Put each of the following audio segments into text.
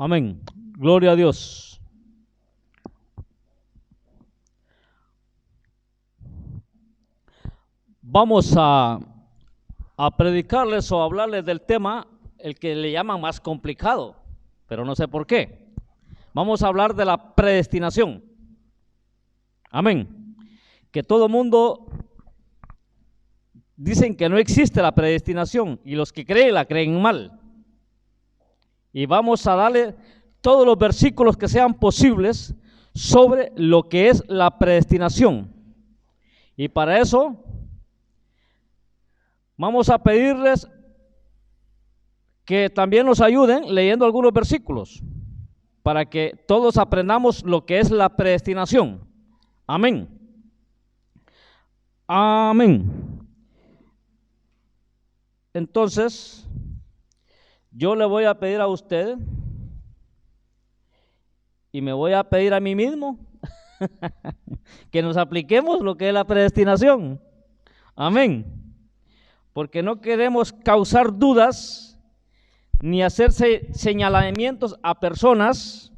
Amén. Gloria a Dios. Vamos a predicarles o hablarles del tema, el que le llaman más complicado, pero no sé por qué. Vamos a hablar de la predestinación. Amén. Que todo mundo dicen que no existe la predestinación y los que creen la creen mal. Y vamos a darle todos los versículos que sean posibles sobre lo que es la predestinación. Y para eso vamos a pedirles que también nos ayuden leyendo algunos versículos para que todos aprendamos lo que es la predestinación. Amén. Amén. Entonces, yo le voy a pedir a usted y me voy a pedir a mí mismo que nos apliquemos lo que es la predestinación. Amén. Porque no queremos causar dudas ni hacerse señalamientos a personas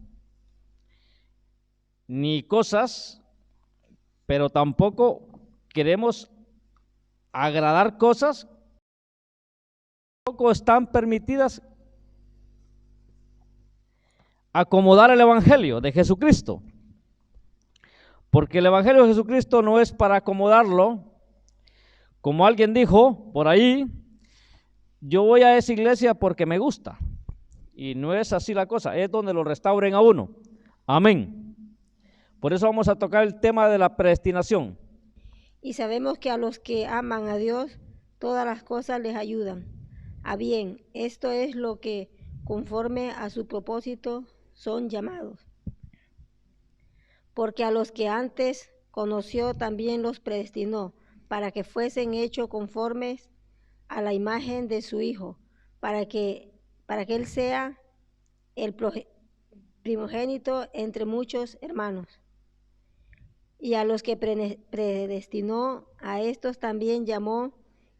ni cosas, pero tampoco queremos agradar cosas que tampoco están permitidas. Acomodar el evangelio de Jesucristo, porque el evangelio de Jesucristo no es para acomodarlo. Como alguien dijo por ahí, yo voy a esa iglesia porque me gusta, y no es así la cosa, es donde lo restauren a uno. Amén. Por eso vamos a tocar el tema de la predestinación. Y sabemos que a los que aman a Dios, todas las cosas les ayudan a bien. Esto es lo que conforme a su propósito son llamados. Porque a los que antes conoció también los predestinó, para que fuesen hechos conformes a la imagen de su Hijo, para que Él sea el primogénito entre muchos hermanos. Y a los que predestinó, a estos también llamó,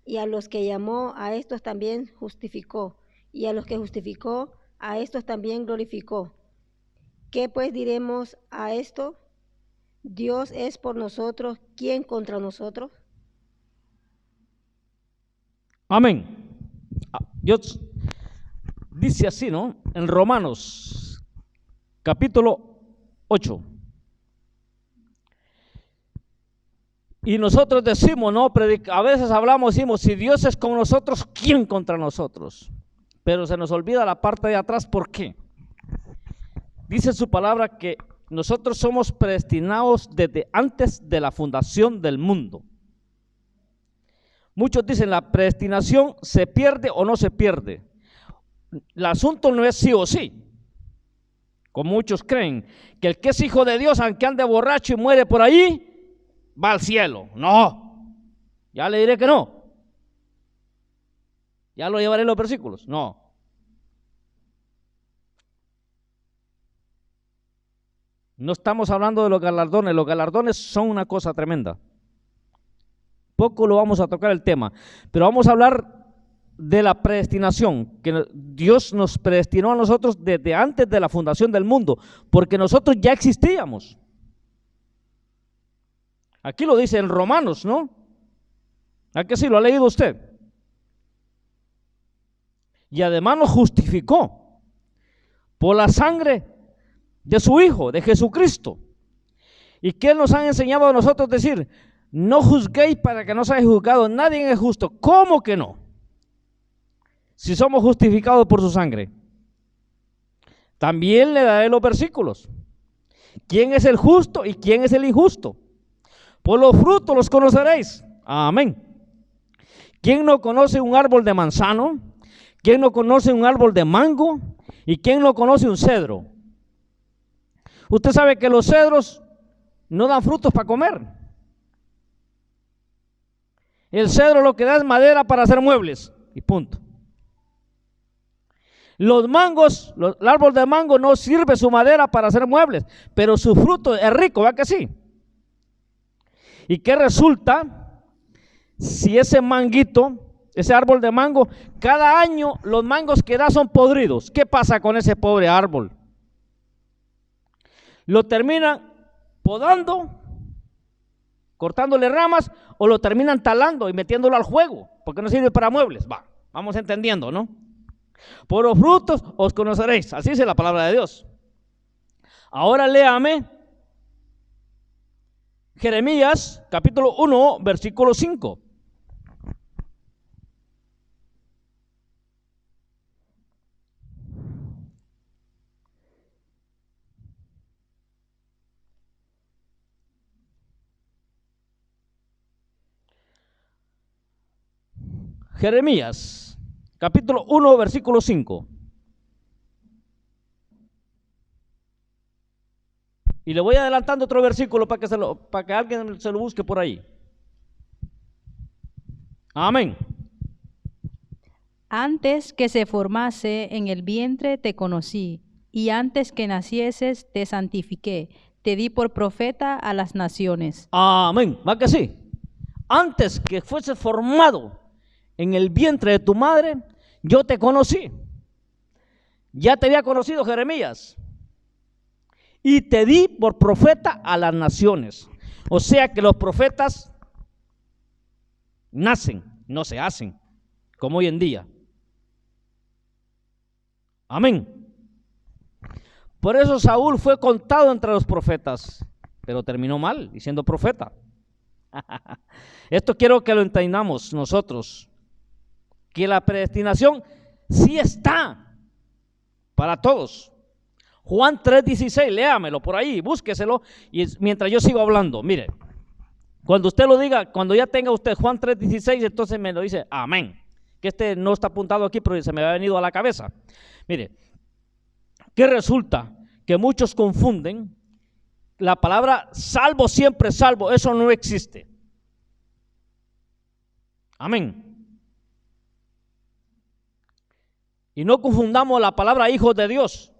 y a los que llamó, a estos también justificó, y a los que justificó, a estos también glorificó. ¿Qué pues diremos a esto? Dios es por nosotros, ¿quién contra nosotros? Amén. Dios dice así, ¿no? En Romanos, capítulo 8. Y nosotros decimos, ¿no? A veces hablamos, decimos, si Dios es con nosotros, ¿quién contra nosotros? Pero se nos olvida la parte de atrás, ¿por qué? Dice su palabra que nosotros somos predestinados desde antes de la fundación del mundo. Muchos dicen, la predestinación se pierde o no se pierde. El asunto no es sí o sí, como muchos creen, que el que es hijo de Dios, aunque ande borracho y muere por ahí, va al cielo. No, ya le diré que no. Ya lo llevaré en los versículos. No. No estamos hablando de los galardones son una cosa tremenda. Poco lo vamos a tocar el tema, pero vamos a hablar de la predestinación, que Dios nos predestinó a nosotros desde antes de la fundación del mundo, porque nosotros ya existíamos. Aquí lo dice en Romanos, ¿no? ¿A qué sí lo ha leído usted? Y además nos justificó por la sangre de su Hijo, de Jesucristo. ¿Y qué nos han enseñado a nosotros decir? No juzguéis para que no seáis juzgados, nadie es justo. ¿Cómo que no? Si somos justificados por su sangre. También le daré los versículos. ¿Quién es el justo y quién es el injusto? Por los frutos los conoceréis. Amén. ¿Quién no conoce un árbol de manzano? ¿Quién no conoce un árbol de mango? ¿Y quién no conoce un cedro? Usted sabe que los cedros no dan frutos para comer. El cedro lo que da es madera para hacer muebles y punto. Los mangos, el árbol de mango no sirve su madera para hacer muebles, pero su fruto es rico, ¿verdad que sí? ¿Y qué resulta si ese manguito ese árbol de mango, cada año los mangos que da son podridos. ¿Qué pasa con ese pobre árbol? Lo terminan podando, cortándole ramas, o lo terminan talando y metiéndolo al fuego, porque no sirve para muebles. Vamos entendiendo, ¿no? Por los frutos os conoceréis, así dice la palabra de Dios. Ahora léame Jeremías capítulo 1, versículo 5. Jeremías, capítulo 1, versículo 5. Y le voy adelantando otro versículo para que alguien se lo busque por ahí. Amén. Antes que se formase en el vientre te conocí, y antes que nacieses te santifiqué, te di por profeta a las naciones. Amén. ¿Va que sí? Antes que fueses formado en el vientre de tu madre, yo te conocí. Ya te había conocido, Jeremías, y te di por profeta a las naciones. O sea que los profetas nacen, no se hacen, como hoy en día. Amén. Por eso Saúl fue contado entre los profetas, pero terminó mal y siendo profeta. Esto quiero que lo entendamos nosotros, que la predestinación sí está para todos. Juan 3:16, léamelo por ahí, búsqueselo, y mientras yo sigo hablando, mire, cuando usted lo diga, cuando ya tenga usted Juan 3:16, entonces me lo dice amén, que este no está apuntado aquí, pero se me ha venido a la cabeza. Mire, que resulta que muchos confunden la palabra salvo, siempre salvo, eso no existe. Amén. Y no confundamos la palabra hijos de Dios,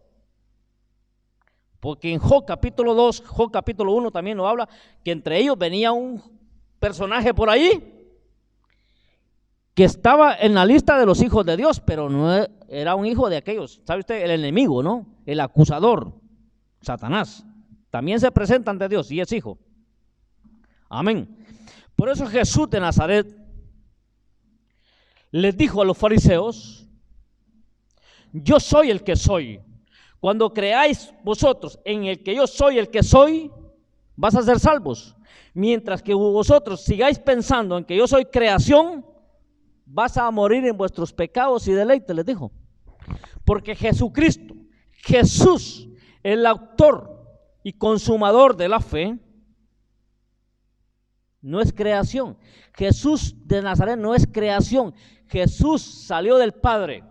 porque en Job capítulo 2, Job capítulo 1 también nos habla que entre ellos venía un personaje por ahí que estaba en la lista de los hijos de Dios, pero no era un hijo de aquellos, ¿sabe usted? El enemigo, ¿no? El acusador, Satanás, también se presenta ante Dios y es hijo. Amén. Por eso Jesús de Nazaret les dijo a los fariseos: yo soy el que soy. Cuando creáis vosotros en el que yo soy el que soy, vas a ser salvos. Mientras que vosotros sigáis pensando en que yo soy creación, vas a morir en vuestros pecados y deleites, les dijo. Porque Jesucristo, Jesús, el autor y consumador de la fe, no es creación. Jesús de Nazaret no es creación. Jesús salió del Padre.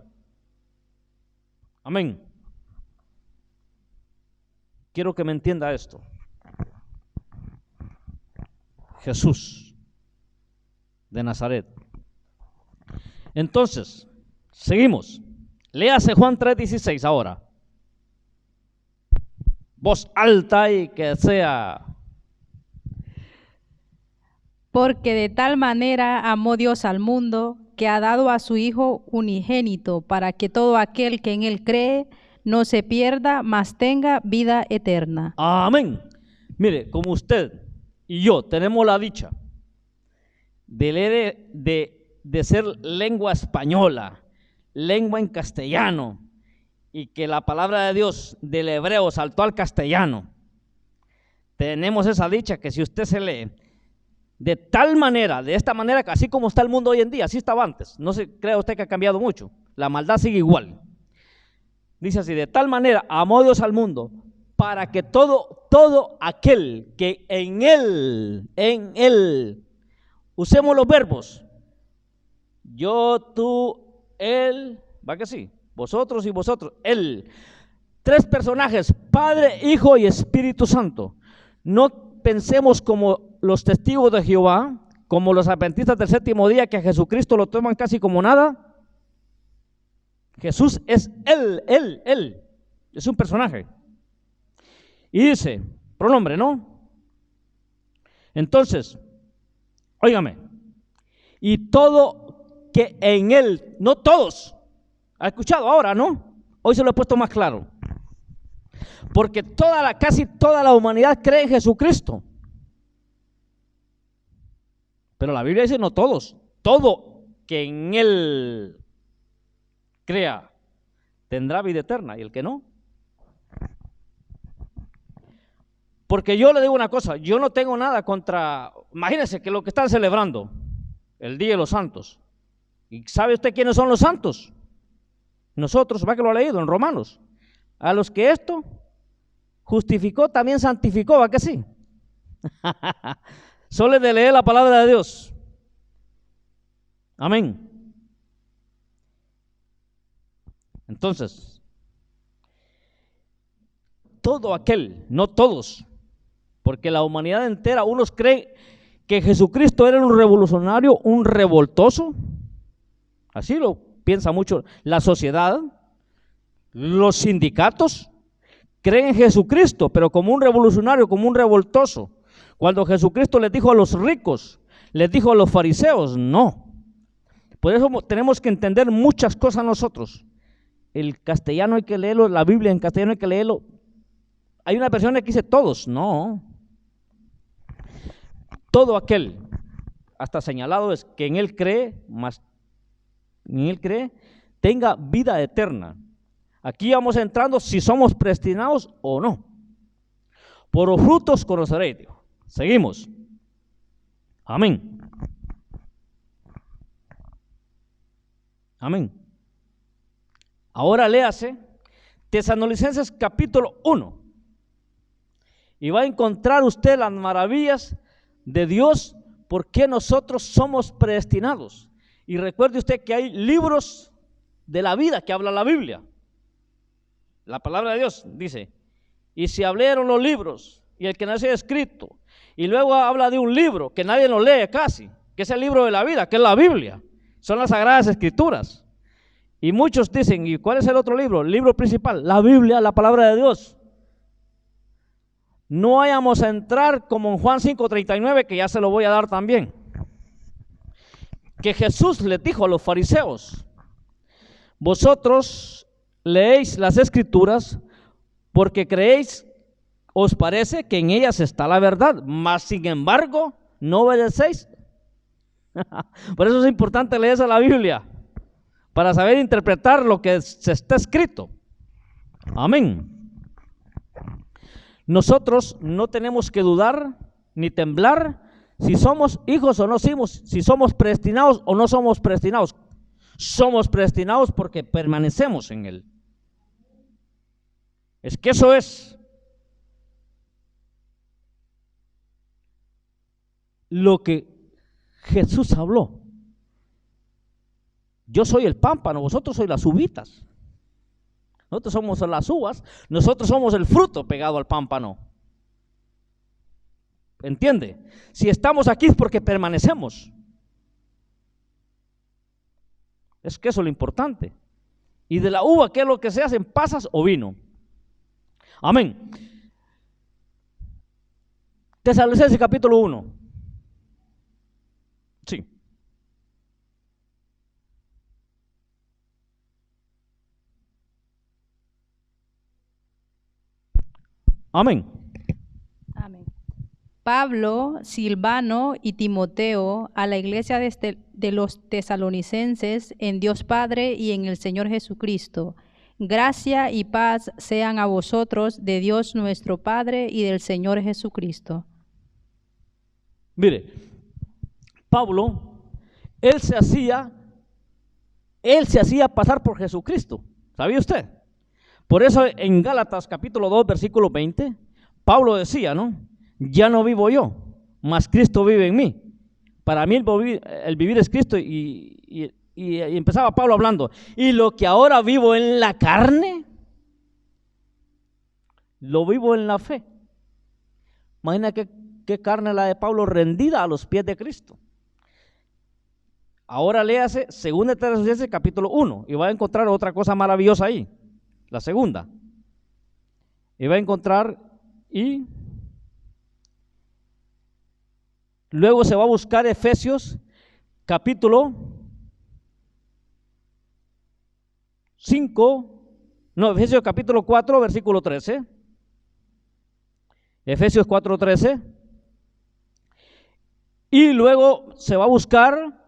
Amén. Quiero que me entienda esto. Jesús de Nazaret. Entonces, seguimos. Léase Juan 3:16 ahora. Voz alta y que sea. Porque de tal manera amó Dios al mundo, que ha dado a su Hijo unigénito, para que todo aquel que en él cree no se pierda, mas tenga vida eterna. Amén. Mire, como usted y yo tenemos la dicha de ser lengua española, lengua en castellano, y que la palabra de Dios del hebreo saltó al castellano, tenemos esa dicha que si usted se lee de tal manera, de esta manera, así como está el mundo hoy en día, así estaba antes, no se crea usted que ha cambiado mucho, la maldad sigue igual. Dice así: de tal manera amó Dios al mundo, para que todo aquel que en él, usemos los verbos, yo, tú, él, va que sí, vosotros y vosotros, él, tres personajes, Padre, Hijo y Espíritu Santo. No pensemos como los testigos de Jehová, como los adventistas del séptimo día, que a Jesucristo lo toman casi como nada. Jesús es él, es un personaje. Y dice, pronombre, ¿no? Entonces, óigame, y todo que en Él, no todos. ¿Ha escuchado ahora, no? Hoy se lo he puesto más claro. Porque casi toda la humanidad cree en Jesucristo. Pero la Biblia dice no todos. Todo que en Él crea tendrá vida eterna, y el que no. Porque yo le digo una cosa, yo no tengo nada contra, imagínense que lo que están celebrando, el Día de los Santos. ¿Y sabe usted quiénes son los santos? Nosotros, va que lo ha leído en Romanos. A los que esto justificó, también santificó, ¿va que sí? Solo es de leer la palabra de Dios. Amén. Entonces, todo aquel, no todos, porque la humanidad entera, unos creen que Jesucristo era un revolucionario, un revoltoso, así lo piensa mucho la sociedad, los sindicatos, creen en Jesucristo, pero como un revolucionario, como un revoltoso. Cuando Jesucristo les dijo a los ricos, les dijo a los fariseos, no. Por eso tenemos que entender muchas cosas nosotros. El castellano hay que leerlo, la Biblia en castellano hay que leerlo. Hay una versión que dice todos, no. Todo aquel, hasta señalado es que en Él cree, tenga vida eterna. Aquí vamos entrando si somos predestinados o no. Por los frutos conoceréis. Seguimos. Amén. Amén. Ahora léase Tesalonicenses capítulo 1 y va a encontrar usted las maravillas de Dios, porque nosotros somos predestinados. Y recuerde usted que hay libros de la vida que habla la Biblia. La palabra de Dios dice, y si abrieron los libros y el que no sea escrito, y luego habla de un libro que nadie lo lee casi, que es el libro de la vida, que es la Biblia, son las Sagradas Escrituras. Y muchos dicen, ¿y cuál es el otro libro? El libro principal, la Biblia, la palabra de Dios. No vayamos a entrar como en Juan 5:39, que ya se lo voy a dar también. Que Jesús les dijo a los fariseos, vosotros leéis las Escrituras porque creéis, os parece que en ellas está la verdad, mas sin embargo no obedecéis. Por eso es importante leerse la Biblia, para saber interpretar lo que se está escrito. Amén. Nosotros no tenemos que dudar ni temblar si somos hijos o no somos, si somos predestinados o no somos predestinados. Somos predestinados porque permanecemos en Él. Es que eso es lo que Jesús habló. Yo soy el pámpano, vosotros sois las uvitas. Nosotros somos las uvas, nosotros somos el fruto pegado al pámpano. ¿Entiende? Si estamos aquí es porque permanecemos. Es que eso es lo importante. Y de la uva, ¿qué es lo que se hacen? ¿Pasas o vino? Amén. Tesalonicenses capítulo 1. Sí. Amén. Amén. Pablo, Silvano y Timoteo, a la iglesia de los tesalonicenses, en Dios Padre y en el Señor Jesucristo. Gracia y paz sean a vosotros de Dios nuestro Padre y del Señor Jesucristo. Mire, Pablo, él se hacía pasar por Jesucristo. ¿Sabía usted? Por eso en Gálatas capítulo 2 versículo 20, Pablo decía, ¿no? Ya no vivo yo, mas Cristo vive en mí. Para mí el vivir es Cristo, y empezaba Pablo hablando, y lo que ahora vivo en la carne, lo vivo en la fe. Imagina qué carne la de Pablo, rendida a los pies de Cristo. Ahora léase 2 Tesalonicenses capítulo 1 y va a encontrar otra cosa maravillosa ahí. La segunda. Y va a encontrar, y luego se va a buscar Efesios capítulo Efesios capítulo 4, versículo 13. Efesios 4:13. Y luego se va a buscar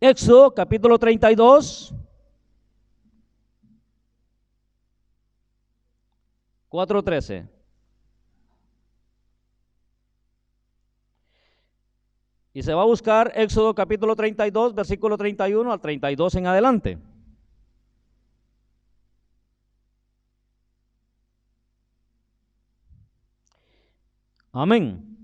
Éxodo capítulo 32, 4:13. Y se va a buscar Éxodo capítulo 32, versículo 31 al 32 en adelante. Amén.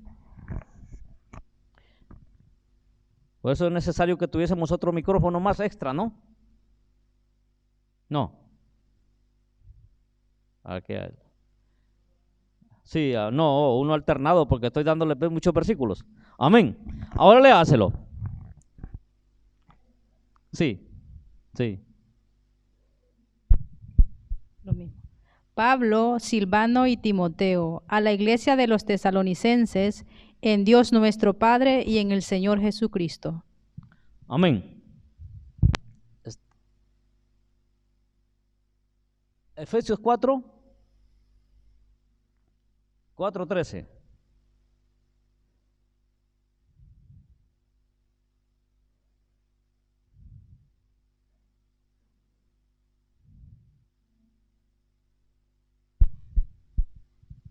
Por eso es necesario que tuviésemos otro micrófono más extra, ¿no? No. Sí, no, uno alternado porque estoy dándole muchos versículos. Amén. Ahora léaselo. Sí. Lo mismo. Pablo, Silvano y Timoteo, a la iglesia de los tesalonicenses, en Dios nuestro Padre y en el Señor Jesucristo. Amén. Efesios 4:13.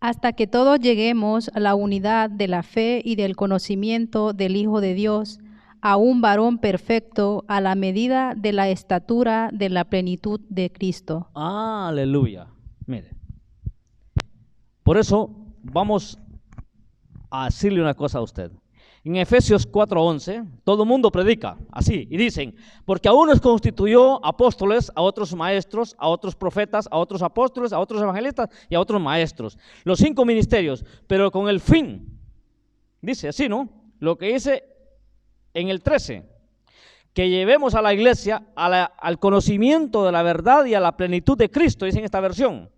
Hasta que todos lleguemos a la unidad de la fe y del conocimiento del Hijo de Dios, a un varón perfecto, a la medida de la estatura de la plenitud de Cristo. Aleluya. Mire. Por eso vamos a decirle una cosa a usted. En Efesios 4:11, todo el mundo predica así y dicen, porque a unos constituyó apóstoles, a otros maestros, a otros profetas, a otros apóstoles, a otros evangelistas y a otros maestros. Los 5 ministerios, pero con el fin, dice así, ¿no? Lo que dice en el 13, que llevemos a la iglesia al conocimiento de la verdad y a la plenitud de Cristo, dice en esta versión.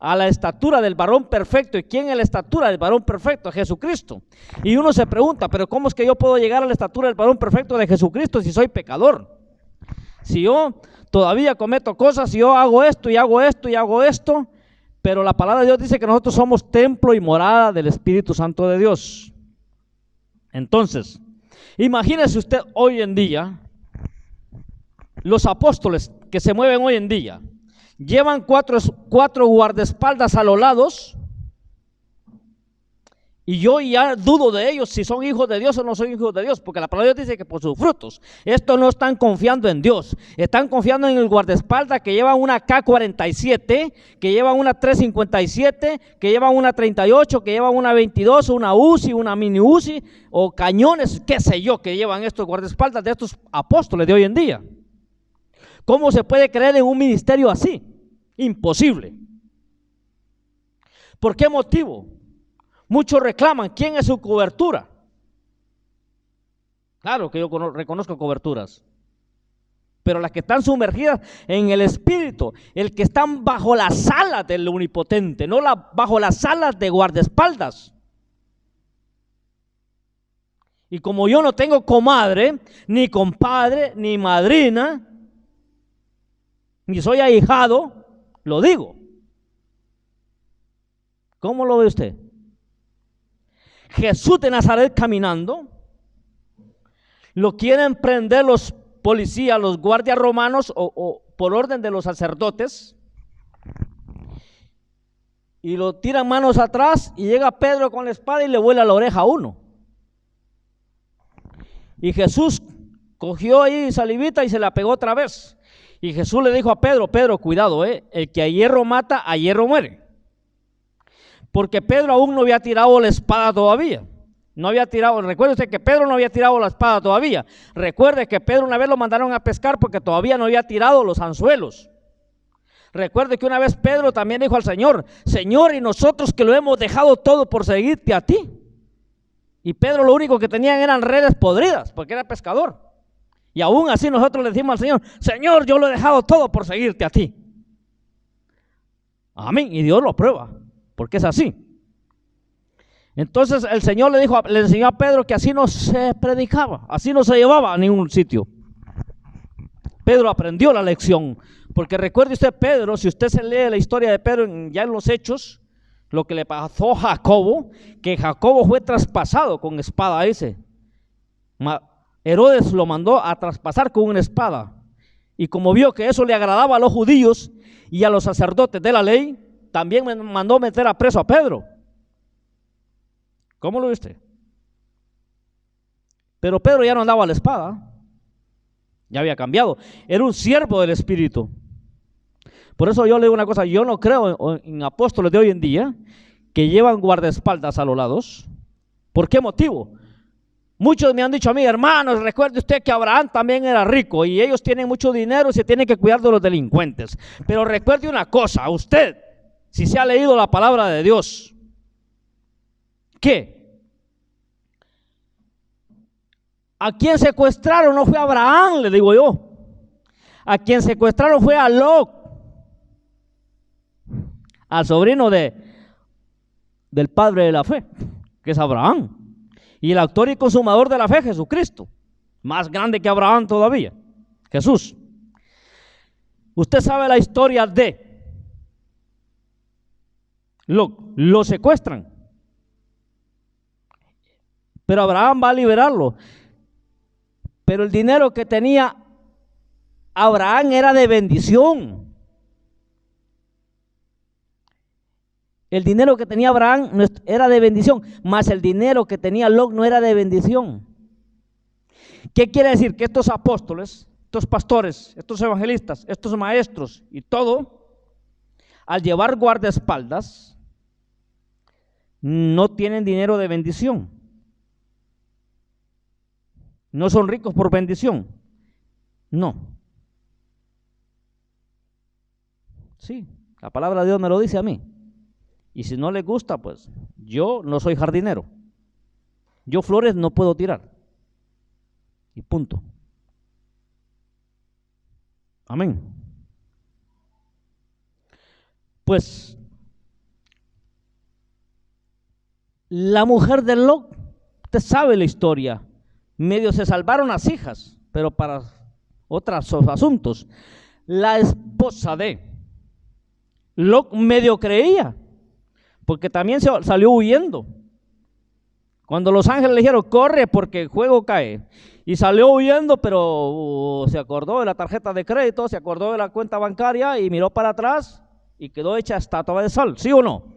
A la estatura del varón perfecto. ¿Y quién es la estatura del varón perfecto? Jesucristo. Y uno se pregunta, pero ¿cómo es que yo puedo llegar a la estatura del varón perfecto de Jesucristo si soy pecador? Si yo todavía cometo cosas, si yo hago esto y hago esto y hago esto, pero la palabra de Dios dice que nosotros somos templo y morada del Espíritu Santo de Dios. Entonces, imagínese usted hoy en día, los apóstoles que se mueven hoy en día, llevan cuatro guardaespaldas a los lados y yo ya dudo de ellos si son hijos de Dios o no son hijos de Dios, porque la palabra de Dios dice que por sus frutos. Estos no están confiando en Dios, están confiando en el guardaespaldas que llevan una K-47, que llevan una 357, que llevan una 38, que llevan una 22, una UCI, una mini UCI o cañones, qué sé yo, que llevan estos guardaespaldas de estos apóstoles de hoy en día. ¿Cómo se puede creer en un ministerio así? Imposible. ¿Por qué motivo? Muchos reclaman, ¿quién es su cobertura? Claro que yo reconozco coberturas, pero las que están sumergidas en el Espíritu, el que están bajo las alas del Omnipotente, no bajo las alas de guardaespaldas. Y como yo no tengo comadre, ni compadre, ni madrina, ni soy ahijado, lo digo. ¿Cómo lo ve usted? Jesús de Nazaret caminando, lo quieren prender los policías, los guardias romanos o por orden de los sacerdotes, y lo tiran manos atrás y llega Pedro con la espada y le vuela la oreja a uno. Y Jesús cogió ahí salivita y se la pegó otra vez. Y Jesús le dijo a Pedro, Pedro, cuidado, el que a hierro mata, a hierro muere. Porque Pedro aún no había tirado la espada todavía. No había tirado, recuerde usted que Pedro no había tirado la espada todavía. Recuerde que Pedro una vez lo mandaron a pescar porque todavía no había tirado los anzuelos. Recuerde que una vez Pedro también dijo al Señor, Señor, y nosotros que lo hemos dejado todo por seguirte a ti. Y Pedro lo único que tenían eran redes podridas porque era pescador. Y aún así nosotros le decimos al Señor, Señor, yo lo he dejado todo por seguirte a ti. Amén. Y Dios lo prueba, porque es así. Entonces el Señor le enseñó a Pedro que así no se predicaba, así no se llevaba a ningún sitio. Pedro aprendió la lección, porque recuerde usted Pedro, si usted se lee la historia de Pedro ya en los Hechos, lo que le pasó a Jacobo, que Jacobo fue traspasado con espada ese. Herodes lo mandó a traspasar con una espada, y como vio que eso le agradaba a los judíos y a los sacerdotes de la ley, también mandó meter a preso a Pedro. ¿Cómo lo viste? Pero Pedro ya no andaba a la espada, ya había cambiado, era un siervo del Espíritu. Por eso yo le digo una cosa, yo no creo en apóstoles de hoy en día que llevan guardaespaldas a los lados. ¿Por qué motivo? Muchos me han dicho a mí, hermanos, recuerde usted que Abraham también era rico y ellos tienen mucho dinero y se tienen que cuidar de los delincuentes. Pero recuerde una cosa, usted, si se ha leído la palabra de Dios, ¿qué? A quien secuestraron no fue a Abraham, le digo yo. A quien secuestraron fue a Lot, al sobrino del padre de la fe, que es Abraham. Y el autor y consumador de la fe, Jesucristo. Más grande que Abraham todavía, Jesús. Usted sabe la historia de Lot. Lo secuestran. Pero Abraham va a liberarlo. Pero el dinero que tenía Abraham era de bendición. El dinero que tenía Abraham era de bendición, mas el dinero que tenía Lot no era de bendición. ¿Qué quiere decir? Que estos apóstoles, estos pastores, estos evangelistas, estos maestros y todo, al llevar guardaespaldas, no tienen dinero de bendición. No son ricos por bendición. No. Sí, la palabra de Dios me lo dice a mí. Y si no les gusta, pues yo no soy jardinero. Yo flores no puedo tirar. Y punto. Amén. Pues la mujer de Lot, usted sabe la historia. Medio se salvaron las hijas, pero para otros asuntos. La esposa de Lot medio creía, porque también se salió huyendo. Cuando los ángeles le dijeron, corre porque el juego cae. Y salió huyendo, pero se acordó de la tarjeta de crédito, se acordó de la cuenta bancaria y miró para atrás y quedó hecha estatua de sal. ¿Sí o no?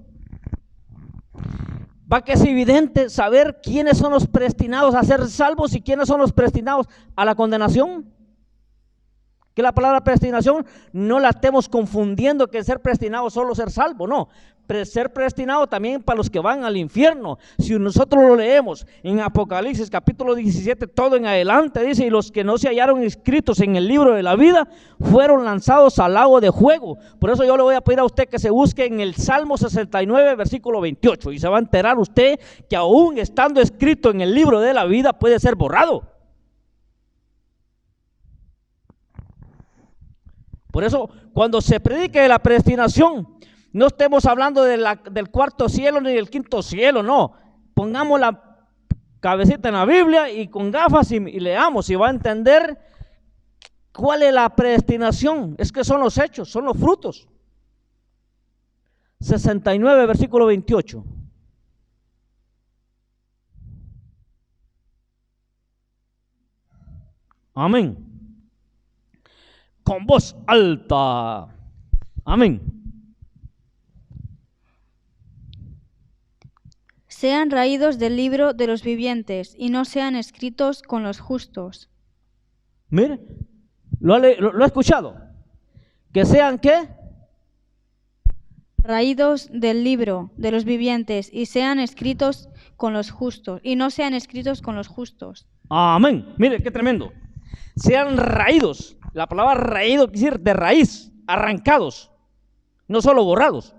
Va que es evidente saber quiénes son los predestinados a ser salvos y quiénes son los predestinados a la condenación. Que la palabra predestinación no la estemos confundiendo que ser predestinado solo ser salvo, no. Ser predestinado también para los que van al infierno. Si nosotros lo leemos en Apocalipsis capítulo 17, todo en adelante dice, y los que no se hallaron inscritos en el libro de la vida fueron lanzados al lago de fuego. Por eso yo le voy a pedir a usted que se busque en el Salmo 69, versículo 28, y se va a enterar usted que aún estando escrito en el libro de la vida puede ser borrado. Por eso, cuando se predique de la predestinación, no estemos hablando del cuarto cielo ni del quinto cielo, no. Pongamos la cabecita en la Biblia y con gafas y leamos y va a entender cuál es la predestinación. Es que son los hechos, son los frutos. 69, versículo 28. Amén. Con voz alta. Amén. Sean raídos del libro de los vivientes y no sean escritos con los justos. Mire, lo ha escuchado. Que sean ¿qué? Raídos del libro de los vivientes y sean escritos con los justos y no sean escritos con los justos. Amén. Mire, qué tremendo. Sean raídos. La palabra raído quiere decir de raíz, arrancados, no solo borrados.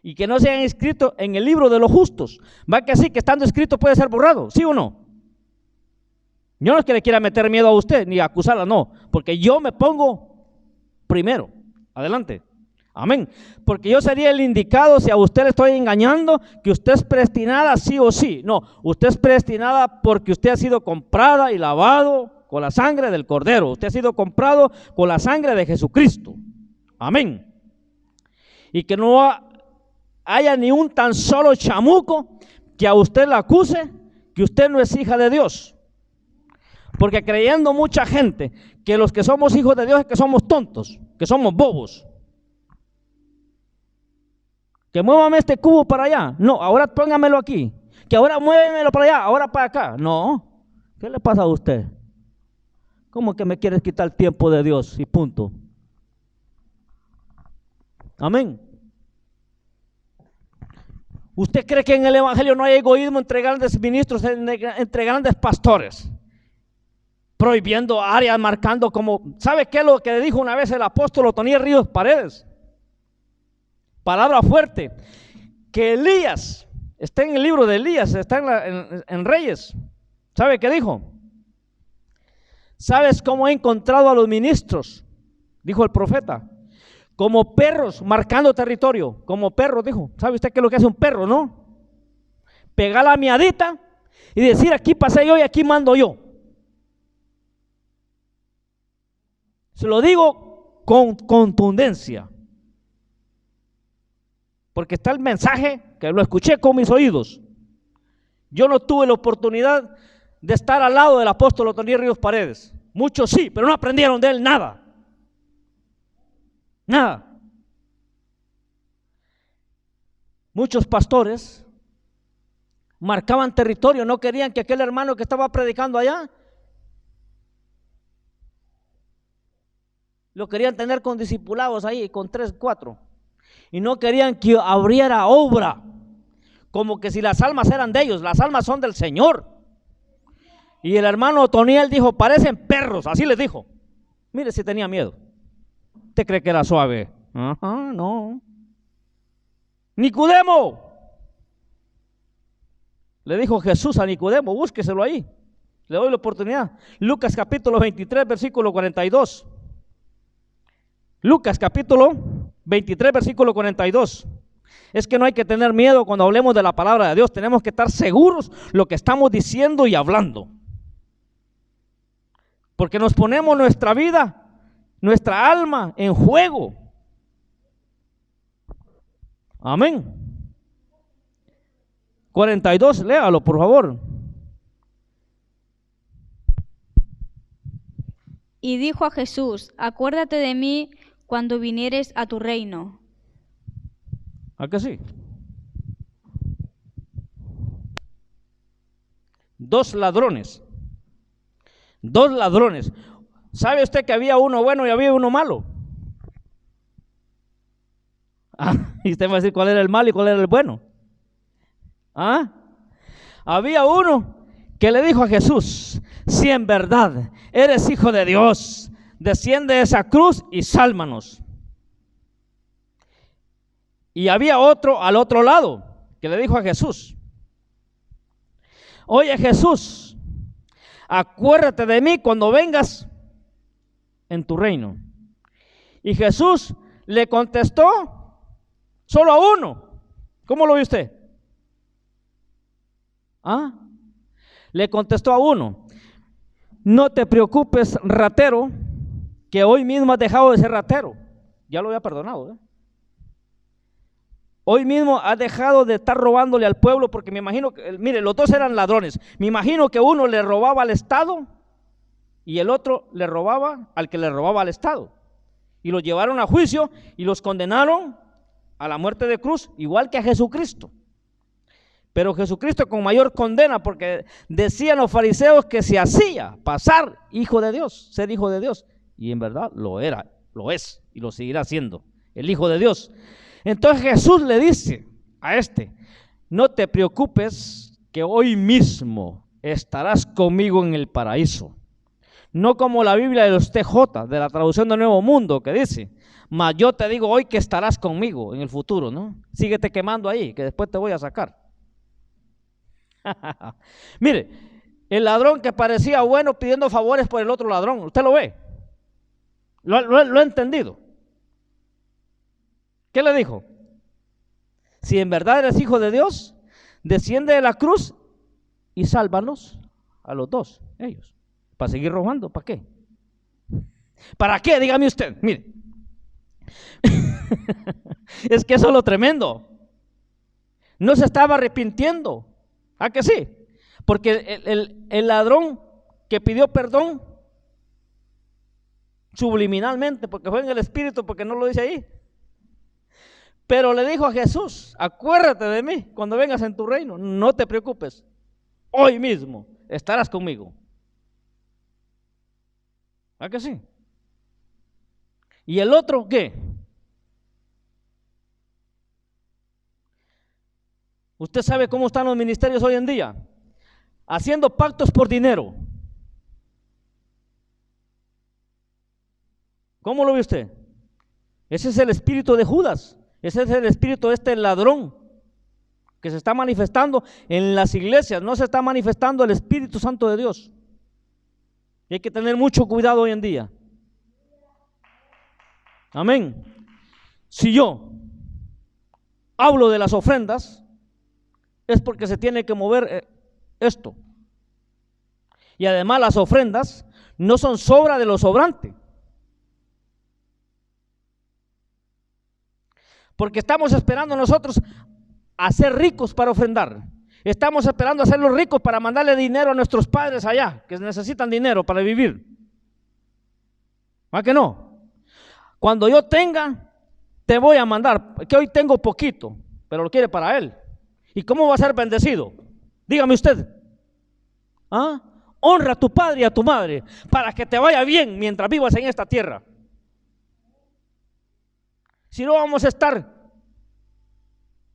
Y que no sean escritos en el libro de los justos. Va que así, que estando escrito puede ser borrado, ¿sí o no? Yo no es que le quiera meter miedo a usted, ni acusarla, no. Porque yo me pongo primero. Adelante. Amén. Porque yo sería el indicado si a usted le estoy engañando, que usted es predestinada sí o sí. No, usted es predestinada porque usted ha sido comprada y lavado con la sangre del Cordero. Usted ha sido comprado con la sangre de Jesucristo. Amén. Y que no haya ni un tan solo chamuco que a usted la acuse que usted no es hija de Dios. Porque creyendo mucha gente que los que somos hijos de Dios es que somos tontos, que somos bobos. Que muévame este cubo para allá. No, ahora póngamelo aquí. Que ahora muévemelo para allá, ahora para acá. No. ¿Qué le pasa a usted? ¿Cómo que me quieres quitar el tiempo de Dios y punto? Amén. ¿Usted cree que en el evangelio no hay egoísmo entre grandes ministros, entre grandes pastores? Prohibiendo áreas, marcando como... ¿Sabe qué es lo que dijo una vez el apóstol Otoniel Ríos Paredes? Palabra fuerte. Que Elías, está en el libro de Elías, está en Reyes. ¿Sabe qué dijo? ¿Sabes cómo he encontrado a los ministros? Dijo el profeta. Como perros marcando territorio. Como perros, dijo. ¿Sabe usted qué es lo que hace un perro, no? Pegar la miadita y decir aquí pasé yo y aquí mando yo. Se lo digo con contundencia. Porque está el mensaje que lo escuché con mis oídos. Yo no tuve la oportunidad de estar al lado del apóstol Otoniel Ríos Paredes. Muchos sí, pero no aprendieron de él nada. Nada. Muchos pastores marcaban territorio, no querían que aquel hermano que estaba predicando allá lo querían tener con discipulados ahí, con 3, 4. Y no querían que abriera obra, como que si las almas eran de ellos. Las almas son del Señor. Y el hermano Otoniel dijo, parecen perros, así les dijo. Mire si tenía miedo. ¿Usted cree que era suave? Ajá, no. Nicodemo, le dijo Jesús a Nicodemo, búsqueselo ahí. Le doy la oportunidad. Lucas capítulo 23, versículo 42. Lucas capítulo 23, versículo 42. Es que no hay que tener miedo cuando hablemos de la palabra de Dios. Tenemos que estar seguros lo que estamos diciendo y hablando. Porque nos ponemos nuestra vida, nuestra alma en juego. Amén. 42, léalo por favor. Y dijo a Jesús, acuérdate de mí cuando vinieres a tu reino. ¿A que sí? 2 ladrones. 2 ladrones. ¿Sabe usted que había uno bueno y había uno malo? Y usted va a decir cuál era el malo y cuál era el bueno. Había uno que le dijo a Jesús, si en verdad eres hijo de Dios, desciende de esa cruz y sálvanos. Y había otro al otro lado que le dijo a Jesús, oye Jesús, acuérdate de mí cuando vengas en tu reino. Y Jesús le contestó solo a uno. ¿Cómo lo ve usted? Le contestó a uno, no te preocupes, ratero, que hoy mismo has dejado de ser ratero. Ya lo había perdonado, ¿eh? Hoy mismo has dejado de estar robándole al pueblo, porque me imagino que, mire, los dos eran ladrones. Me imagino que uno le robaba al Estado y el otro le robaba al que le robaba al Estado. Y los llevaron a juicio y los condenaron a la muerte de cruz, igual que a Jesucristo. Pero Jesucristo con mayor condena, porque decían los fariseos que se hacía pasar hijo de Dios, ser hijo de Dios. Y en verdad lo era, lo es y lo seguirá siendo, el hijo de Dios. Entonces Jesús le dice a no te preocupes que hoy mismo estarás conmigo en el paraíso. No como la Biblia de los TJ, de la traducción del Nuevo Mundo, que dice, mas yo te digo hoy que estarás conmigo en el futuro, ¿no? Síguete quemando ahí, que después te voy a sacar. Mire, el ladrón que parecía bueno pidiendo favores por el otro ladrón, ¿usted lo ve? Lo ha entendido. ¿Qué le dijo? Si en verdad eres hijo de Dios, desciende de la cruz y sálvanos a los dos, ellos. ¿Para seguir robando? ¿Para qué? ¿Para qué? Dígame usted. Mire. Es que eso es lo tremendo. No se estaba arrepintiendo. ¿A que sí? Porque el ladrón que pidió perdón subliminalmente, porque fue en el espíritu, porque no lo dice ahí, pero le dijo a Jesús: acuérdate de mí cuando vengas en tu reino, no te preocupes, hoy mismo estarás conmigo. ¿A que sí? ¿Y el otro qué? Usted sabe cómo están los ministerios hoy en día, haciendo pactos por dinero. ¿Cómo lo ve usted? Ese es el espíritu de Judas, ese es el espíritu de este ladrón que se está manifestando en las iglesias. No se está manifestando el Espíritu Santo de Dios. Y hay que tener mucho cuidado hoy en día. Amén. Si yo hablo de las ofrendas, es porque se tiene que mover esto. Y además las ofrendas no son sobra de lo sobrante. Porque estamos esperando nosotros a ser ricos para ofrendar. Estamos esperando a hacerlos ricos para mandarle dinero a nuestros padres allá, que necesitan dinero para vivir. ¿Va que no? Cuando yo tenga, te voy a mandar, que hoy tengo poquito, pero lo quiere para él. ¿Y cómo va a ser bendecido? Dígame usted. ¿Ah? Honra a tu padre y a tu madre para que te vaya bien mientras vivas en esta tierra. Si no, vamos a estar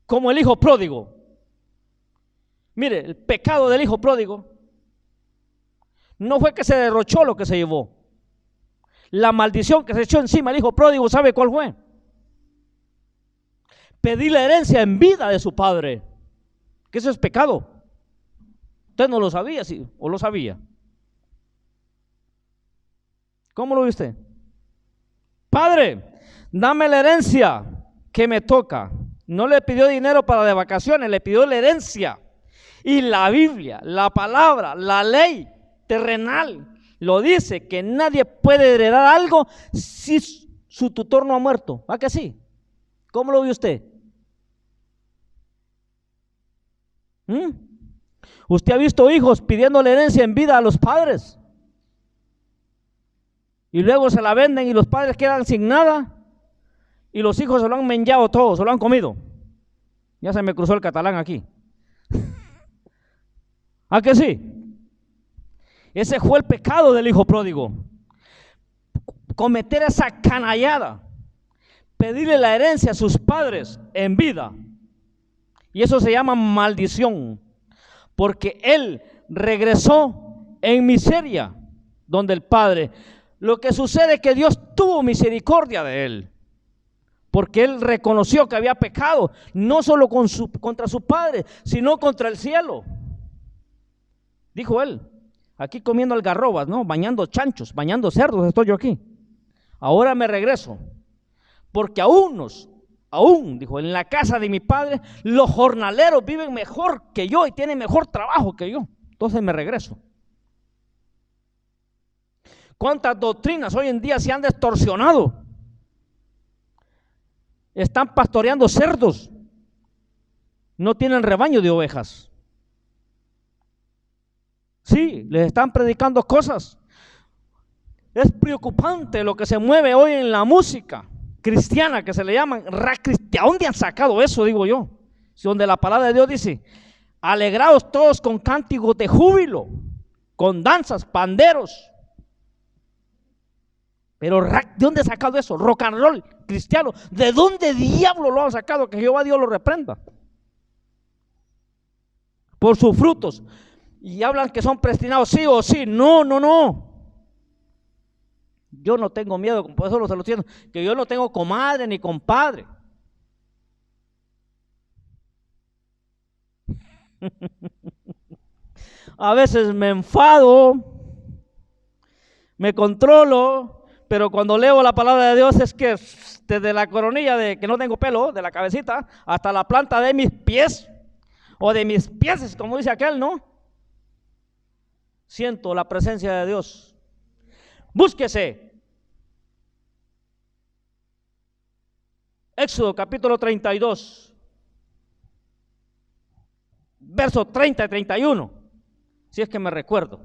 como el hijo pródigo. Mire, el pecado del hijo pródigo no fue que se derrochó lo que se llevó. La maldición que se echó encima el hijo pródigo, ¿sabe cuál fue? Pedir la herencia en vida de su padre. Que eso es pecado. Usted no lo sabía, ¿sí? ¿O lo sabía? ¿Cómo lo ve usted? Padre, dame la herencia que me toca. No le pidió dinero para de vacaciones, le pidió la herencia. Y la Biblia, la palabra, la ley terrenal lo dice, que nadie puede heredar algo si su tutor no ha muerto. ¿Va que sí? ¿Cómo lo ve usted? ¿Usted ha visto hijos pidiendo la herencia en vida a los padres? Y luego se la venden y los padres quedan sin nada. Y los hijos se lo han menjado todo, se lo han comido. Ya se me cruzó el catalán aquí. ¿A que sí? Ese fue el pecado del hijo pródigo. Cometer esa canallada. Pedirle la herencia a sus padres en vida. Y eso se llama maldición. Porque él regresó en miseria donde el padre. Lo que sucede es que Dios tuvo misericordia de él. Porque él reconoció que había pecado, no solo contra su padre, sino contra el cielo. Dijo él, aquí comiendo algarrobas, ¿no? Bañando chanchos, bañando cerdos estoy yo aquí. Ahora me regreso, porque aún, dijo, en la casa de mi padre, los jornaleros viven mejor que yo y tienen mejor trabajo que yo. Entonces me regreso. ¿Cuántas doctrinas hoy en día se han distorsionado? Están pastoreando cerdos, no tienen rebaño de ovejas. Sí, les están predicando cosas. Es preocupante lo que se mueve hoy en la música cristiana, que se le llaman rap cristiano. ¿Dónde han sacado eso, digo yo? Si donde la palabra de Dios dice, alegraos todos con cánticos de júbilo, con danzas, panderos. Pero ¿de dónde ha sacado eso? Rock and roll cristiano. ¿De dónde diablo lo han sacado? Que Jehová Dios lo reprenda. Por sus frutos. Y hablan que son predestinados sí o sí. No, no, no. Yo no tengo miedo, por eso se lo siento, que yo no tengo comadre ni compadre. A veces me enfado, me controlo. Pero cuando leo la palabra de Dios es que desde la coronilla de que no tengo pelo, de la cabecita, hasta la planta de mis pies, o de mis pies, como dice aquel, ¿no? siento la presencia de Dios. Búsquese. Éxodo capítulo 32, versos 30 y 31, si es que me recuerdo.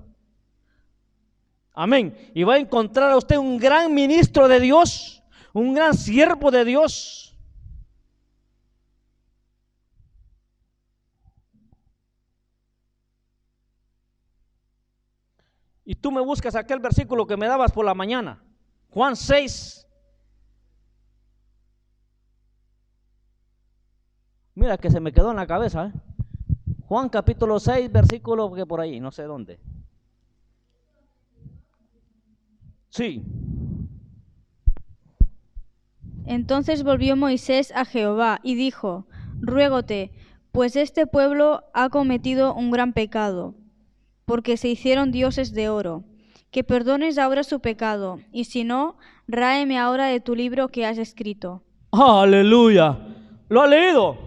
Amén. Y va a encontrar a usted un gran ministro de Dios, un gran siervo de Dios. Y tú me buscas aquel versículo que me dabas por la mañana, Juan 6. Mira que se me quedó en la cabeza, ¿eh? Juan capítulo 6, versículo que por ahí, no sé dónde. Sí. Entonces volvió Moisés a Jehová y dijo: Ruégote, pues este pueblo ha cometido un gran pecado, porque se hicieron dioses de oro, que perdones ahora su pecado, y si no, ráeme ahora de tu libro que has escrito. Aleluya. ¿Lo ha leído?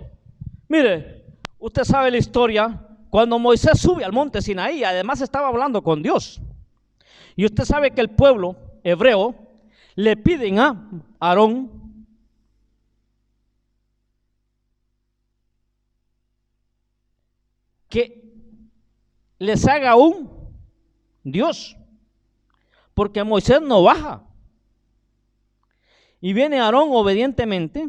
Mire, usted sabe la historia. Cuando Moisés sube al monte Sinaí, además estaba hablando con Dios. Y usted sabe que el pueblo hebreo le piden a Aarón que les haga un Dios, porque Moisés no baja. Y viene Aarón obedientemente,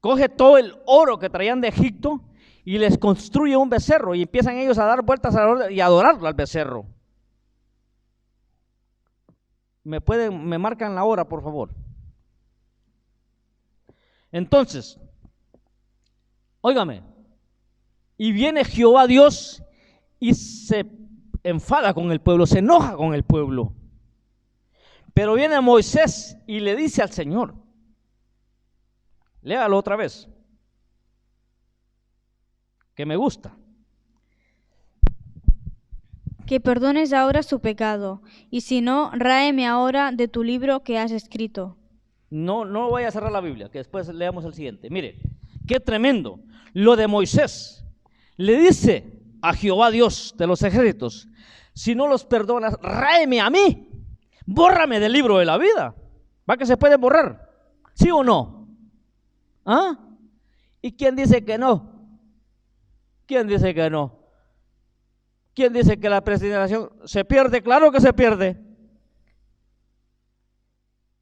coge todo el oro que traían de Egipto y les construye un becerro, y empiezan ellos a dar vueltas y a adorarlo al becerro. Me marcan la hora, por favor. Entonces, óigame, y viene Jehová Dios y se enfada con el pueblo, se enoja con el pueblo. Pero viene Moisés y le dice al Señor, léalo otra vez, que me gusta. Que perdones ahora su pecado, y si no, ráeme ahora de tu libro que has escrito. No voy a cerrar la Biblia, que después leamos el siguiente. Mire, qué tremendo. Lo de Moisés. Le dice a Jehová Dios de los ejércitos, si no los perdonas, ráeme a mí, bórrame del libro de la vida. ¿Va que se puede borrar? ¿Sí o no? ¿Ah? ¿Y quién dice que no? ¿Quién dice que no? ¿Quién dice que la predestinación se pierde? Claro que se pierde.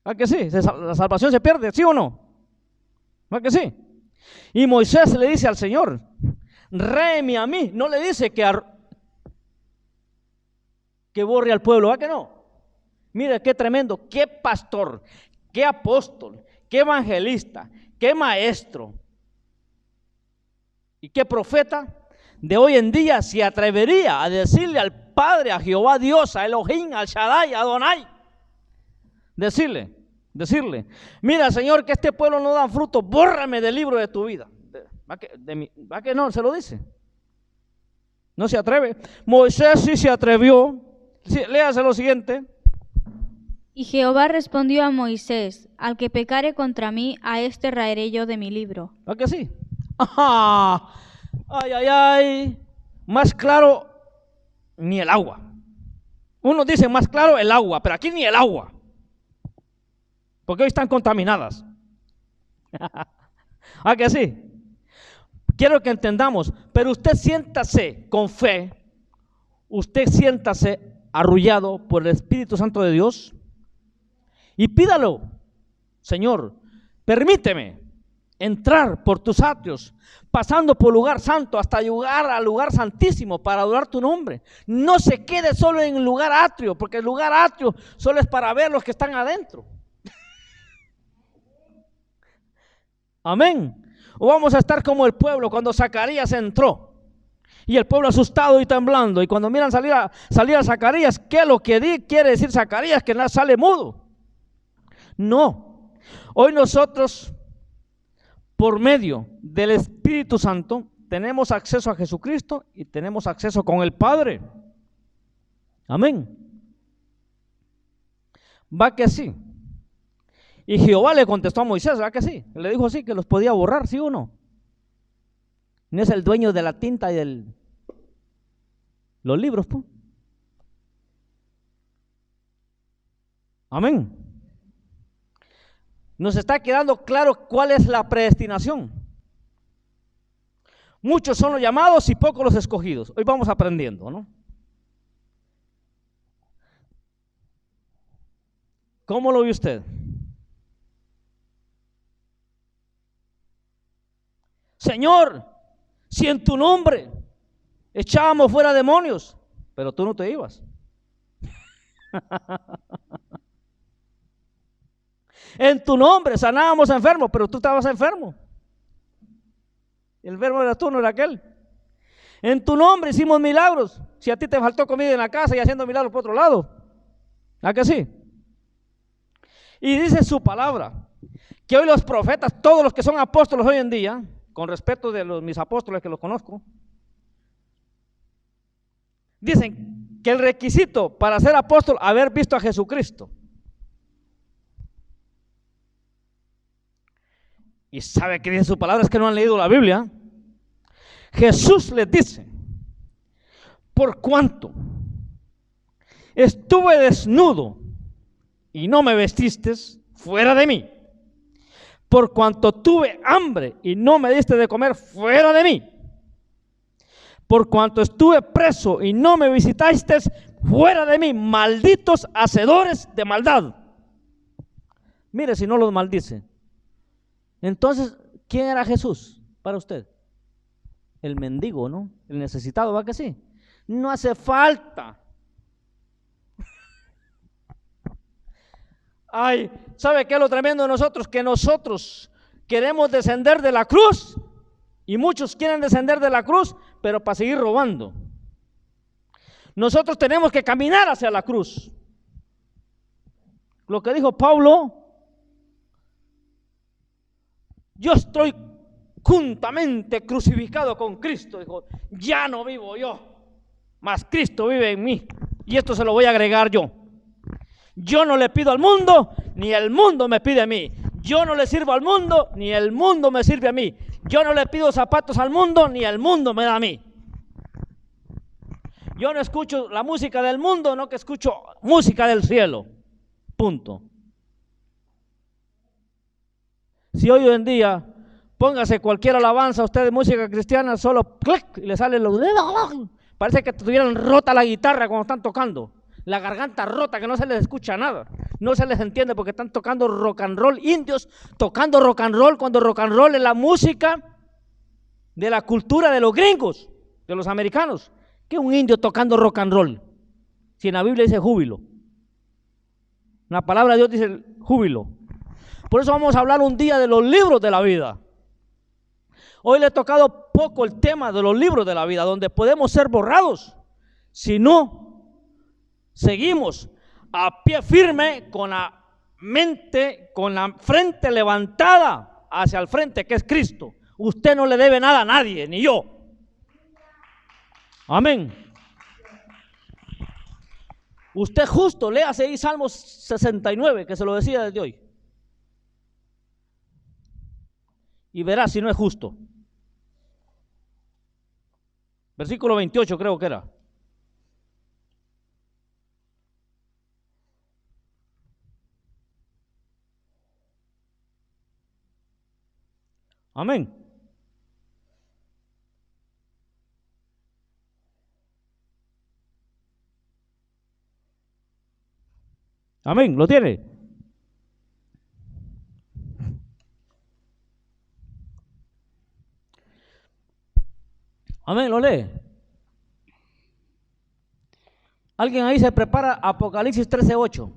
¿Va que sí? La salvación se pierde, ¿sí o no? ¿Va que sí? Y Moisés le dice al Señor, réeme a mí. No le dice que borre al pueblo, ¿va que no? Mire qué tremendo, qué pastor, qué apóstol, qué evangelista, qué maestro y qué profeta de hoy en día se atrevería a decirle al Padre, a Jehová Dios, a Elohim, al Shaddai, a Adonai, decirle, mira Señor, que este pueblo no da fruto, bórrame del libro de tu vida. ¿Va que no? Se lo dice. No se atreve. Moisés sí se atrevió. Sí, léase lo siguiente. Y Jehová respondió a Moisés: al que pecare contra mí, a este raeré yo de mi libro. ¿Va que sí? ¡Ajá! Ay, ay, ay. Más claro ni el agua. Unos dicen más claro el agua, pero aquí ni el agua, porque hoy están contaminadas. ¿A que sí? Quiero que entendamos, pero usted siéntase con fe, usted siéntase arrullado por el Espíritu Santo de Dios y pídalo: Señor, permíteme entrar por tus atrios, pasando por lugar santo hasta llegar al lugar santísimo para adorar tu nombre. No se quede solo en el lugar atrio, porque el lugar atrio solo es para ver los que están adentro. Amén. O vamos a estar como el pueblo cuando Zacarías entró y el pueblo asustado y temblando, y cuando miran salir a Zacarías, ¿qué es lo que quiere decir Zacarías? Que nada, sale mudo. No, hoy nosotros, por medio del Espíritu Santo, tenemos acceso a Jesucristo y tenemos acceso con el Padre. Amén. Va que sí. Y Jehová le contestó a Moisés, ¿va que sí? Le dijo así, que los podía borrar, ¿sí o no? No es el dueño de la tinta y del Los libros, pues. Amén. Nos está quedando claro cuál es la predestinación. Muchos son los llamados y pocos los escogidos. Hoy vamos aprendiendo, ¿no? ¿Cómo lo ve usted? Señor, si en tu nombre echábamos fuera demonios, pero tú no te ibas. En tu nombre sanábamos enfermos, pero tú estabas enfermo. El enfermo era tú, no era aquel. En tu nombre hicimos milagros. Si a ti te faltó comida en la casa y haciendo milagros por otro lado. ¿A que sí? Y dice su palabra, que hoy los profetas, todos los que son apóstoles hoy en día, con respeto de mis apóstoles que los conozco, dicen que el requisito para ser apóstol es haber visto a Jesucristo. Y sabe que dice su palabra, es que no han leído la Biblia. Jesús les dice, por cuanto estuve desnudo y no me vestiste, fuera de mí. Por cuanto tuve hambre y no me diste de comer, fuera de mí. Por cuanto estuve preso y no me visitaste, fuera de mí, malditos hacedores de maldad. Mire si no los maldice. Entonces, ¿quién era Jesús para usted? El mendigo, ¿no? El necesitado, ¿va que sí? No hace falta. Ay, ¿sabe qué es lo tremendo de nosotros? Que nosotros queremos descender de la cruz y muchos quieren descender de la cruz, pero para seguir robando. Nosotros tenemos que caminar hacia la cruz. Lo que dijo Pablo, yo estoy juntamente crucificado con Cristo. Dijo, ya no vivo yo, mas Cristo vive en mí. Y esto se lo voy a agregar yo. Yo no le pido al mundo, ni el mundo me pide a mí. Yo no le sirvo al mundo, ni el mundo me sirve a mí. Yo no le pido zapatos al mundo, ni el mundo me da a mí. Yo no escucho la música del mundo, no que escucho música del cielo. Punto. Si hoy en día, póngase cualquier alabanza, usted de música cristiana, solo clic, y le sale los dedos. Parece que tuvieran rota la guitarra cuando están tocando. La garganta rota, que no se les escucha nada. No se les entiende porque están tocando rock and roll. Indios tocando rock and roll, cuando rock and roll es la música de la cultura de los gringos, de los americanos. ¿Qué es un indio tocando rock and roll? Si en la Biblia dice júbilo. En la palabra de Dios dice júbilo. Por eso vamos a hablar un día de los libros de la vida. Hoy le he tocado poco el tema de los libros de la vida, donde podemos ser borrados si no seguimos a pie firme, con la mente, con la frente levantada hacia el frente, que es Cristo. Usted no le debe nada a nadie, ni yo. Amén. Usted justo, léase ahí Salmos 69, que se lo decía desde hoy. Y verá si no es justo. Versículo 28 creo que era. Amén. Amén, ¿lo tiene? Amén, lo lee. Alguien ahí se prepara Apocalipsis 13:8.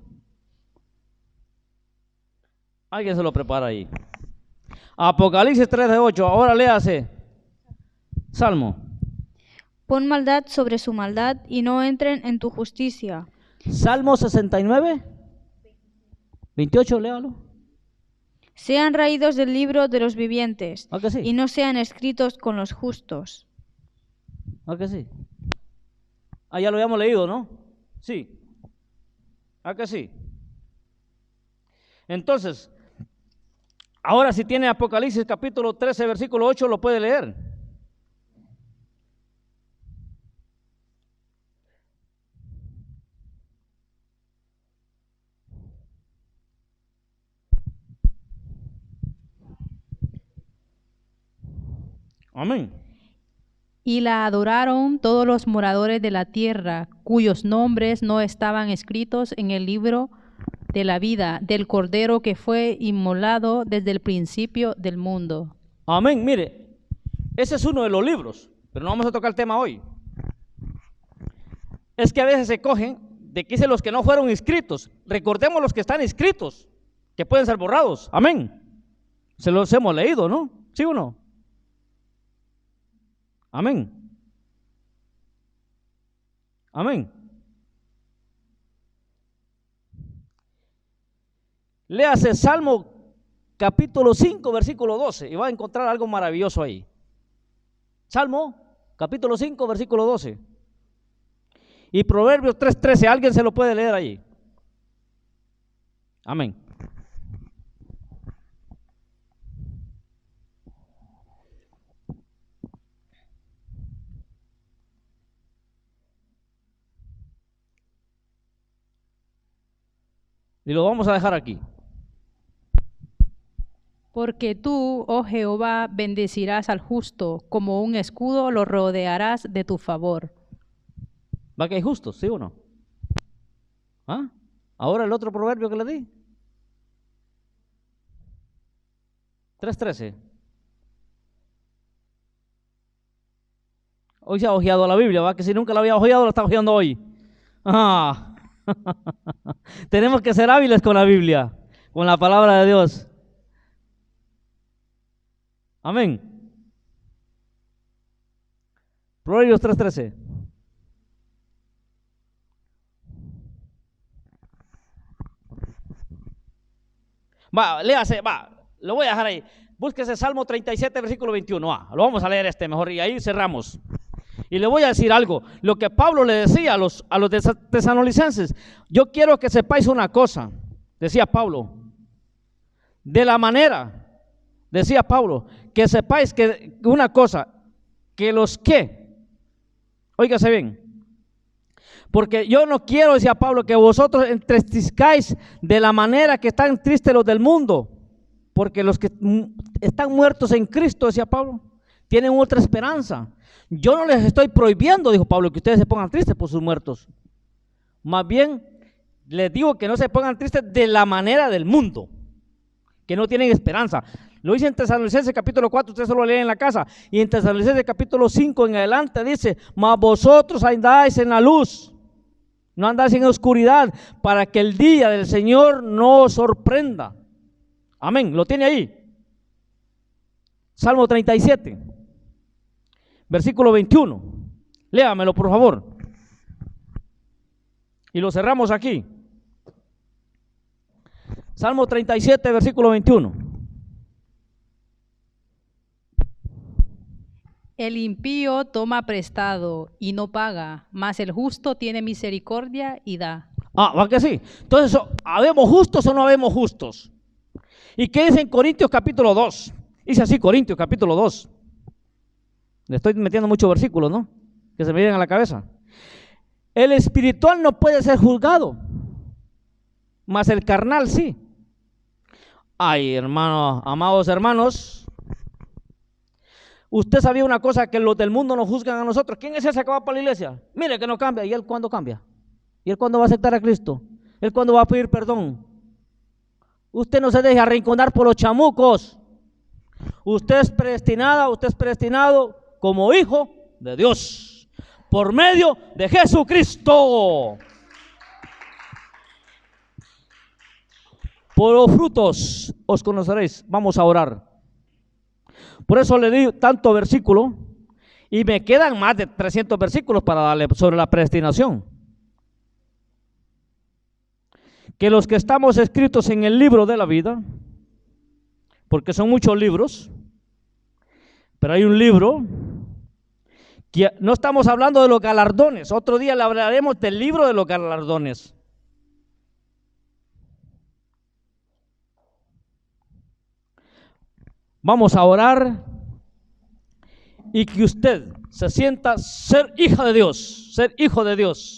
Alguien se lo prepara ahí. Apocalipsis 13:8. Ahora léase. Salmo. Pon maldad sobre su maldad y no entren en tu justicia. Salmo 69. 28, léalo. Sean raídos del libro de los vivientes ¿A que sí? y no sean escritos con los justos. ¿A que sí? Ah, ya lo habíamos leído, ¿no? Sí. ¿A que sí? Entonces, ahora si tiene Apocalipsis capítulo 13, versículo 8, lo puede leer. Amén. Y la adoraron todos los moradores de la tierra, cuyos nombres no estaban escritos en el libro de la vida del Cordero que fue inmolado desde el principio del mundo. Amén. Mire, ese es uno de los libros, pero no vamos a tocar el tema hoy. Es que a veces se cogen de que dicen los que no fueron inscritos. Recordemos los que están inscritos, que pueden ser borrados. Amén. Se los hemos leído, ¿no? ¿Sí o no? Amén. Amén. Léase Salmo capítulo 5, versículo 12, y va a encontrar algo maravilloso ahí. Salmo capítulo 5, versículo 12. Y Proverbios 3:13, alguien se lo puede leer ahí. Amén. Y lo vamos a dejar aquí. Porque tú, oh Jehová, bendecirás al justo, como un escudo lo rodearás de tu favor. ¿Va que hay justos, sí o no? ¿Ah? Ahora el otro proverbio que le di. 3:13. Hoy se ha ojeado la Biblia, ¿va? Que si nunca la había ojeado, la está ojeando hoy. Ah. Tenemos que ser hábiles con la Biblia, con la palabra de Dios. Amén. Proverbios 3:13. Va, léase, va, lo voy a dejar ahí. Búsquese Salmo 37, versículo 21. Lo vamos a leer mejor y ahí cerramos. Y le voy a decir algo, lo que Pablo le decía a los tesalonicenses. Yo quiero que sepáis una cosa, decía Pablo, de la manera, decía Pablo, que sepáis que una cosa, que los que, óigase bien, porque yo no quiero, decía Pablo, que vosotros entristezcáis de la manera que están tristes los del mundo, porque los que están muertos en Cristo, decía Pablo, tienen otra esperanza. Yo no les estoy prohibiendo, dijo Pablo, que ustedes se pongan tristes por sus muertos. Más bien, les digo que no se pongan tristes de la manera del mundo, que no tienen esperanza. Lo dice en Tesalonicenses capítulo 4, ustedes solo leen en la casa. Y en Tesalonicenses capítulo 5 en adelante dice, mas vosotros andáis en la luz, no andáis en oscuridad, para que el día del Señor no os sorprenda. Amén, lo tiene ahí. Salmo 37. Versículo 21, léamelo por favor. Y lo cerramos aquí. Salmo 37, versículo 21. El impío toma prestado y no paga, mas el justo tiene misericordia y da. ¿Va que sí? Entonces, ¿habemos justos o no habemos justos? ¿Y qué dice en Corintios capítulo 2? Dice así, Corintios capítulo 2. Le estoy metiendo muchos versículos, ¿no? Que se me vienen a la cabeza. El espiritual no puede ser juzgado, mas el carnal sí. Ay, hermano, amados hermanos, usted sabía una cosa, que los del mundo nos juzgan a nosotros. ¿Quién es ese que va para la iglesia? Mire que no cambia. ¿Y él cuándo cambia? ¿Y él cuándo va a aceptar a Cristo? ¿Él cuándo va a pedir perdón? Usted no se deje arrinconar por los chamucos. Usted es predestinada, usted es predestinado como hijo de Dios, por medio de Jesucristo. Por los frutos os conoceréis. Vamos a orar. Por eso le di tanto versículo, y me quedan más de 300 versículos para darle sobre la predestinación. Que los que estamos escritos en el libro de la vida, porque son muchos libros, pero hay un libro que no estamos hablando de los galardones. Otro día le hablaremos del libro de los galardones. Vamos a orar y que usted se sienta ser hija de Dios, ser hijo de Dios.